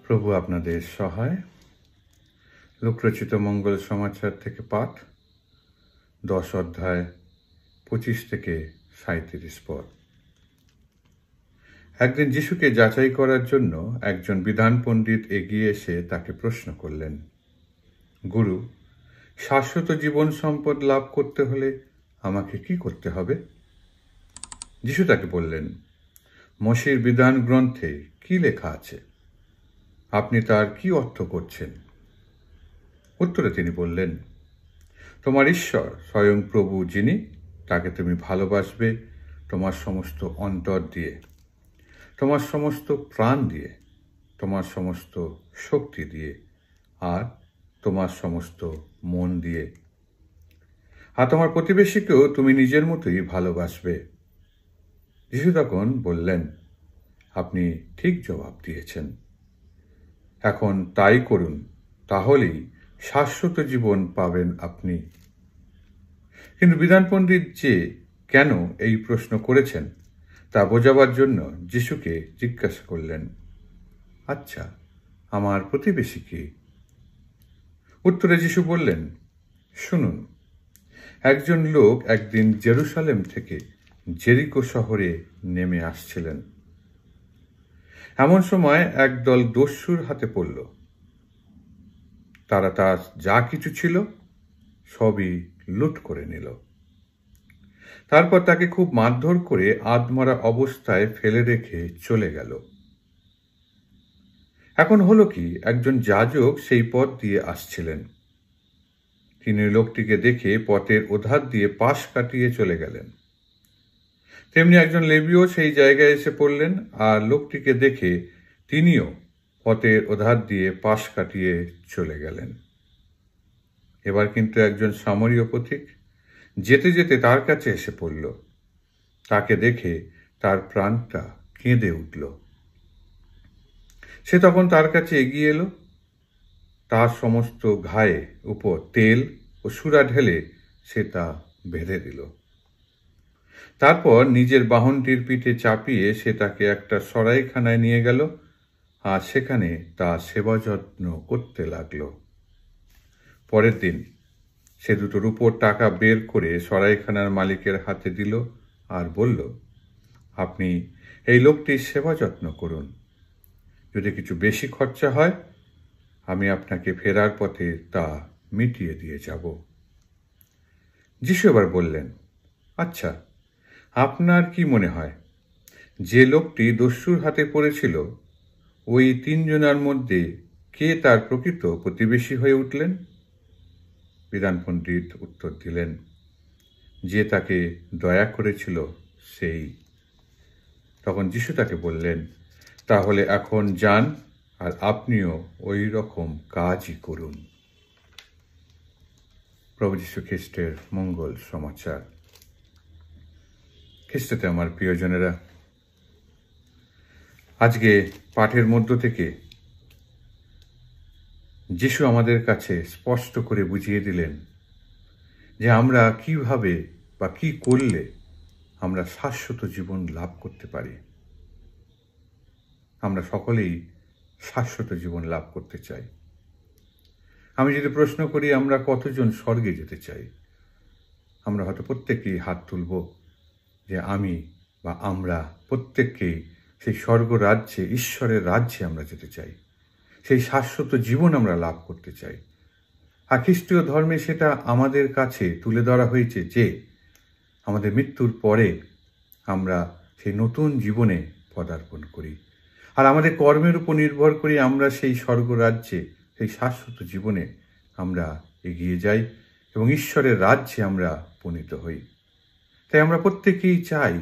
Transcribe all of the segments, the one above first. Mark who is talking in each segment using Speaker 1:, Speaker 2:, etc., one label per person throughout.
Speaker 1: প্রভু আপনাদের সহায়। লোকরচিত মঙ্গল সমাচার থেকে পাঠ, 10 অধ্যায় 25 থেকে 37 পদ। একদিন যিশুকে যাচাই করার জন্য একজন বিধান পণ্ডিত এগিয়ে এসে তাকে প্রশ্ন করলেন, গুরু, শাশ্বত জীবন সম্পদ লাভ করতে হলে আমাকে কি করতে হবে? যিশু তাকে বললেন, মোশির বিধান গ্রন্থে কি লেখা আছে? আপনি তার কি অর্থ করছেন? উত্তরে তিনি বললেন, তোমার ঈশ্বর স্বয়ং প্রভু যিনি, তাকে তুমি ভালোবাসবে তোমার সমস্ত অন্তর দিয়ে, তোমার সমস্ত প্রাণ দিয়ে, তোমার সমস্ত শক্তি দিয়ে আর তোমার সমস্ত মন দিয়ে। আর তোমার প্রতিবেশীকেও তুমি নিজের মতোই ভালোবাসবে। যিশু তখন বললেন, আপনি ঠিক জবাব দিয়েছেন। এখন তাই করুন, তাহলেই শাশ্বত জীবন পাবেন আপনি। কিন্তু বিধান পণ্ডিত যে কেন এই প্রশ্ন করেছেন তা বোঝাবার জন্য যিশুকে জিজ্ঞাসা করলেন, আচ্ছা, আমার প্রতিবেশী কে? উত্তরে যিশু বললেন, শুনুন, একজন লোক একদিন জেরুসালেম থেকে জেরিকো শহরে নেমে আসছিলেন। এমন সময় একদল দস্যুর হাতে পড়ল। তারা তার যা কিছু ছিল সবই লুট করে নিল। তারপর তাকে খুব মারধর করে আধমরা অবস্থায় ফেলে রেখে চলে গেল। এখন হলো কি, একজন যাজক সেই পথ দিয়ে আসছিলেন। তিনি লোকটিকে দেখে পথের ওধার দিয়ে পাশ কাটিয়ে চলে গেলেন। তেমনি একজন লেবীও সেই জায়গায় এসে পড়লেন, আর লোকটিকে দেখে তিনিও পথের ওধার দিয়ে পাশ কাটিয়ে চলে গেলেন। এবার কিন্তু একজন সামরীয় পথিক যেতে যেতে তার কাছে এসে পড়ল। তাকে দেখে তার প্রাণটা কেঁদে উঠল। সে তখন তার কাছে এগিয়ে এলো, তার সমস্ত ঘায়ে উপর তেল ও সুরা ঢেলে সে তা বেঁধে দিল। তারপর নিজের বাহনটির পিঠে চাপিয়ে সে তাকে একটা সরাইখানায় নিয়ে গেল, আর সেখানে তার সেবা যত্ন করতে লাগল। পরের দিন সে দুটো রূপোর টাকা বের করে সরাইখানার মালিকের হাতে দিল আর বলল, আপনি এই লোকটির সেবা যত্ন করুন। যদি কিছু বেশি খরচা হয়, আমি আপনাকে ফেরার পথে তা মিটিয়ে দিয়ে যাব। যিশু এবার বললেন, আচ্ছা, আপনার কি মনে হয় যে লোকটি দস্যুর হাতে পড়েছিল, ওই 3 জনের মধ্যে কে তার প্রকৃত প্রতিবেশী হয়ে উঠলেন? বিধান পণ্ডিত উত্তর দিলেন, যে তাকে দয়া করেছিল সেই। তখন যিশু তাকে বললেন, তাহলে এখন যান আর আপনিও ওই রকম কাজই করুন। প্রভু যীশু খ্রিস্টের মঙ্গল সমাচার। খ্রিস্টতে আমার প্রিয়জনেরা, আজকে পাঠের মধ্য থেকে যিশু আমাদের কাছে স্পষ্ট করে বুঝিয়ে দিলেন যে আমরা কিভাবে বা কি করলে আমরা শাশ্বত জীবন লাভ করতে পারি। আমরা সকলেই শাশ্বত জীবন লাভ করতে চাই। আমি যদি প্রশ্ন করি আমরা কতজন স্বর্গে যেতে চাই, আমরা হয়তো প্রত্যেকেই হাত তুলব যে আমি বা আমরা প্রত্যেককেই সেই স্বর্গ রাজ্যে, ঈশ্বরের রাজ্যে আমরা যেতে চাই, সেই শাশ্বত জীবন আমরা লাভ করতে চাই। আর খ্রিস্টীয় ধর্মে সেটা আমাদের কাছে তুলে ধরা হয়েছে যে আমাদের মৃত্যুর পরে আমরা সেই নতুন জীবনে পদার্পণ করি, আর আমাদের কর্মের উপর নির্ভর করে আমরা সেই স্বর্গ রাজ্যে, সেই শাশ্বত জীবনে আমরা এগিয়ে যাই এবং ঈশ্বরের রাজ্যে আমরা উপনীত হই। তাই আমরা প্রত্যেকেই চাই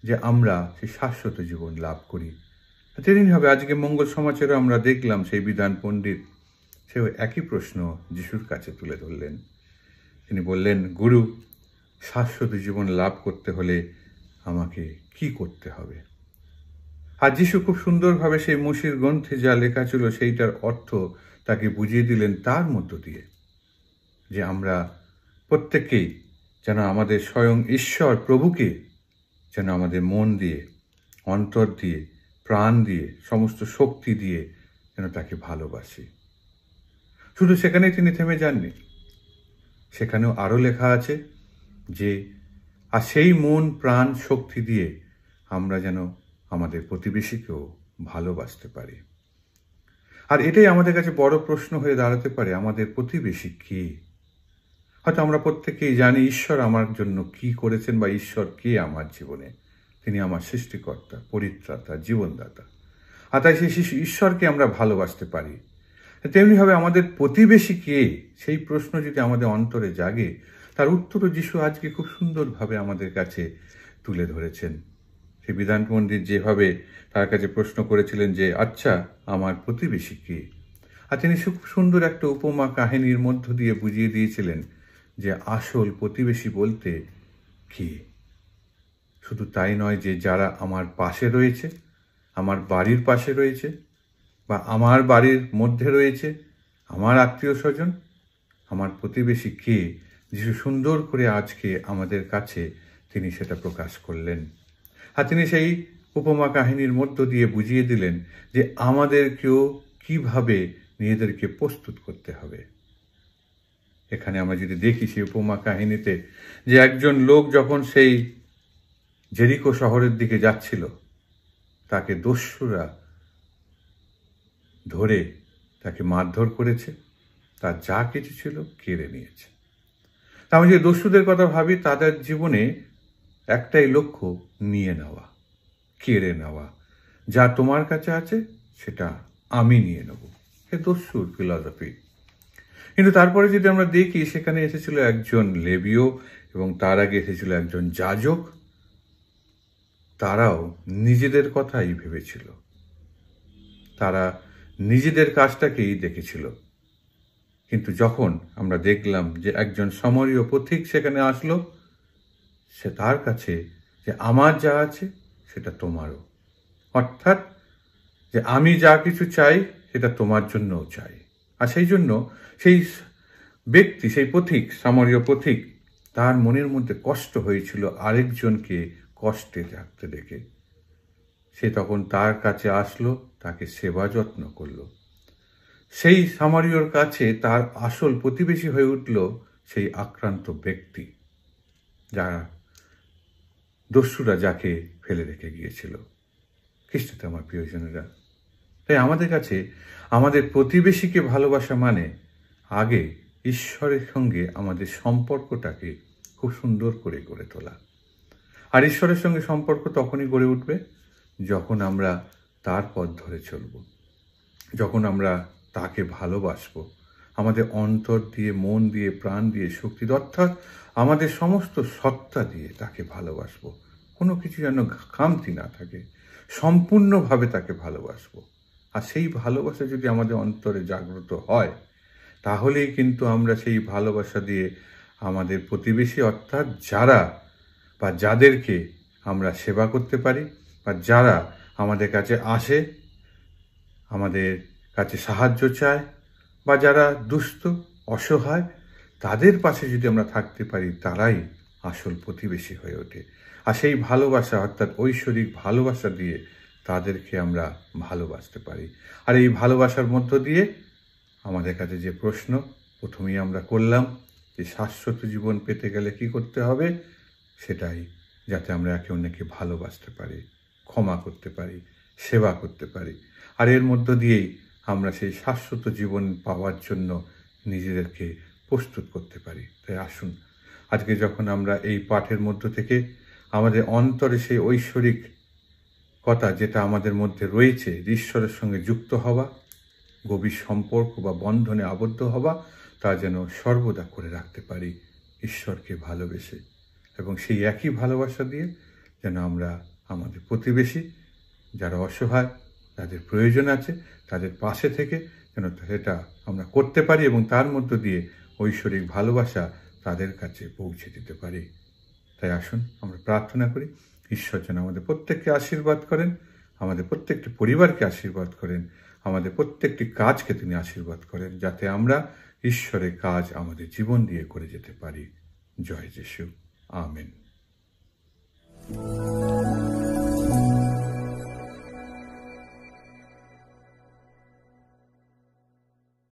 Speaker 1: যে আমরা সেই শাশ্বত জীবন লাভ করি। তেমনিভাবে আজকে মঙ্গল সমাচারে আমরা দেখলাম সেই বিধান পণ্ডিত সেও একই প্রশ্ন যিশুর কাছে তুলে ধরলেন। তিনি বললেন, গুরু, শাশ্বত জীবন লাভ করতে হলে আমাকে কি করতে হবে? আর যিশু খুব সুন্দরভাবে সেই মোশির গ্রন্থে যা লেখা ছিল সেইটার অর্থ তাকে বুঝিয়ে দিলেন তার মধ্য দিয়ে, যে আমরা প্রত্যেকেই যেন আমাদের স্বয়ং ঈশ্বর প্রভুকে যেন আমাদের মন দিয়ে, অন্তর দিয়ে, প্রাণ দিয়ে, সমস্ত শক্তি দিয়ে যেন তাকে ভালোবাসি। শুধু সেখানেই তিনি থেমে যাননি, সেখানেও আরও লেখা আছে যে আর সেই মন প্রাণ শক্তি দিয়ে আমরা যেন আমাদের প্রতিবেশীকেও ভালোবাসতে পারি। আর এটাই আমাদের কাছে বড় প্রশ্ন হয়ে দাঁড়াতে পারে, আমাদের প্রতিবেশী কে? হয়তো আমরা প্রত্যেকেই জানি ঈশ্বর আমার জন্য কি করেছেন বা ঈশ্বর কে আমার জীবনে। তিনি আমার সৃষ্টিকর্তা, পরিত্রাতা, জীবনদাতা। আর তাই সেই ঈশ্বরকে আমরা ভালোবাসতে পারি। তেমনিভাবে আমাদের প্রতিবেশী কে, সেই প্রশ্ন যদি আমাদের অন্তরে জাগে, তার উত্তরও যিশু আজকে খুব সুন্দরভাবে আমাদের কাছে তুলে ধরেছেন। সেই বিধান পণ্ডিত যেভাবে তার কাছে প্রশ্ন করেছিলেন যে আচ্ছা আমার প্রতিবেশী কে, আর তিনি খুব সুন্দর একটা উপমা কাহিনীর মধ্য দিয়ে বুঝিয়ে দিয়েছিলেন যে আসল প্রতিবেশী বলতে কে। শুধু তাই নয় যে যারা আমার পাশে রয়েছে, আমার বাড়ির পাশে রয়েছে, বা আমার বাড়ির মধ্যে রয়েছে, আমার আত্মীয় স্বজন, আমার প্রতিবেশী কে, যিশু সুন্দর করে আজকে আমাদের কাছে তিনি সেটা প্রকাশ করলেন। আর তিনি সেই উপমা কাহিনীর মধ্য দিয়ে বুঝিয়ে দিলেন যে আমাদেরকেও কিভাবে নিজেদেরকে প্রস্তুত করতে হবে। এখানে আমরা যদি দেখি সেই উপমা কাহিনীতে যে একজন লোক যখন সেই জেরিকো শহরের দিকে যাচ্ছিল, তাকে দস্যুরা ধরে তাকে মারধর করেছে, তার যা কিছু ছিল কেড়ে নিয়েছে। আমি যে দস্যুদের কথা ভাবি, তাদের জীবনে একটাই লক্ষ্য, নিয়ে নেওয়া, কেড়ে নেওয়া। যা তোমার কাছে আছে সেটা আমি নিয়ে নেব, এ দস্যুর ফিলসফি। কিন্তু তারপরে যদি আমরা দেখি, সেখানে এসেছিল একজন লেবীয় এবং তার আগে এসেছিল একজন যাজক। তারাও নিজেদের কথাই ভেবেছিল, তারা নিজেদের কাজটাকেই দেখেছিল। কিন্তু যখন আমরা দেখলাম যে একজন সমরীয় পথিক সেখানে আসলো, সে তার কাছে যে আমার যা আছে সেটা তোমারও, অর্থাৎ যে আমি যা কিছু চাই সেটা তোমার জন্যও চাই। আর সেই জন্য সেই ব্যক্তি, সেই পথিক, সামরীয় পথিক, তার মনের মধ্যে কষ্ট হয়েছিল আরেকজনকে কষ্টে থাকতে দেখে। সে তখন তার কাছে আসলো, তাকে সেবা যত্ন করলো। সেই সামরীয়র কাছে তার আসল প্রতিবেশী হয়ে উঠল সেই আক্রান্ত ব্যক্তি, যারা দস্যুরা যাকে ফেলে রেখে গিয়েছিল। খ্রিস্টতে আমার প্রিয়জনেরা, তাই আমাদের কাছে আমাদের প্রতিবেশীকে ভালোবাসা মানে আগে ঈশ্বরের সঙ্গে আমাদের সম্পর্কটাকে খুব সুন্দর করে গড়ে তোলা। আর ঈশ্বরের সঙ্গে সম্পর্ক তখনই গড়ে উঠবে যখন আমরা তার পথ ধরে চলব, যখন আমরা তাকে ভালোবাসবো আমাদের অন্তর দিয়ে, মন দিয়ে, প্রাণ দিয়ে, শক্তি, অর্থাৎ আমাদের সমস্ত সত্তা দিয়ে তাকে ভালোবাসবো। কোনো কিছু যেন খামতি না থাকে, সম্পূর্ণভাবে তাকে ভালোবাসবো। আর সেই ভালোবাসা যদি আমাদের অন্তরে জাগ্রত হয়, তাহলেই কিন্তু আমরা সেই ভালোবাসা দিয়ে আমাদের প্রতিবেশী, অর্থাৎ যারা বা যাদেরকে আমরা সেবা করতে পারি, বা যারা আমাদের কাছে আসে, আমাদের কাছে সাহায্য চায়, বা যারা দুস্থ অসহায়, তাদের পাশে যদি আমরা থাকতে পারি, তারাই আসল প্রতিবেশী হয়ে ওঠে। আর সেই ভালোবাসা, অর্থাৎ ঐশ্বরিক ভালোবাসা দিয়ে তাদেরকে আমরা ভালোবাসতে পারি। আর এই ভালোবাসার মধ্য দিয়ে আমাদের কাছে যে প্রশ্ন প্রথমেই আমরা করলাম যে শাশ্বত জীবন পেতে গেলে কি করতে হবে, সেটাই, যাতে আমরা একে অন্যকে ভালোবাসতে পারি, ক্ষমা করতে পারি, সেবা করতে পারি। আর এর মধ্য দিয়েই আমরা সেই শাশ্বত জীবন পাওয়ার জন্য নিজেদেরকে প্রস্তুত করতে পারি। তাই আসুন, আজকে যখন আমরা এই পাঠের মধ্য থেকে আমাদের অন্তরে সেই ঐশ্বরিক কথা যেটা আমাদের মধ্যে রয়েছে, ঈশ্বরের সঙ্গে যুক্ত হওয়া, গভীর সম্পর্ক বা বন্ধনে আবদ্ধ হওয়া, তা যেন সর্বদা করে রাখতে পারি ঈশ্বরকে ভালোবেসে। এবং সেই একই ভালোবাসা দিয়ে যেন আমরা আমাদের প্রতিবেশী যারা অসহায়, যাদের প্রয়োজন আছে, তাদের পাশে থেকে যেন সেটা আমরা করতে পারি এবং তার মধ্য দিয়ে ঐশ্বরিক ভালোবাসা তাদের কাছে পৌঁছে দিতে পারি। তাই আসুন আমরা প্রার্থনা করি, ঈশ্বর যেন আমাদের প্রত্যেককে আশীর্বাদ করেন, আমাদের প্রত্যেকটি পরিবারকে আশীর্বাদ করেন, আমাদের প্রত্যেকটি কাজকে তিনি আশীর্বাদ করেন, যাতে আমরা ঈশ্বরের কাজ আমাদের জীবন দিয়ে করে যেতে পারি। জয় যিশু, আমেন।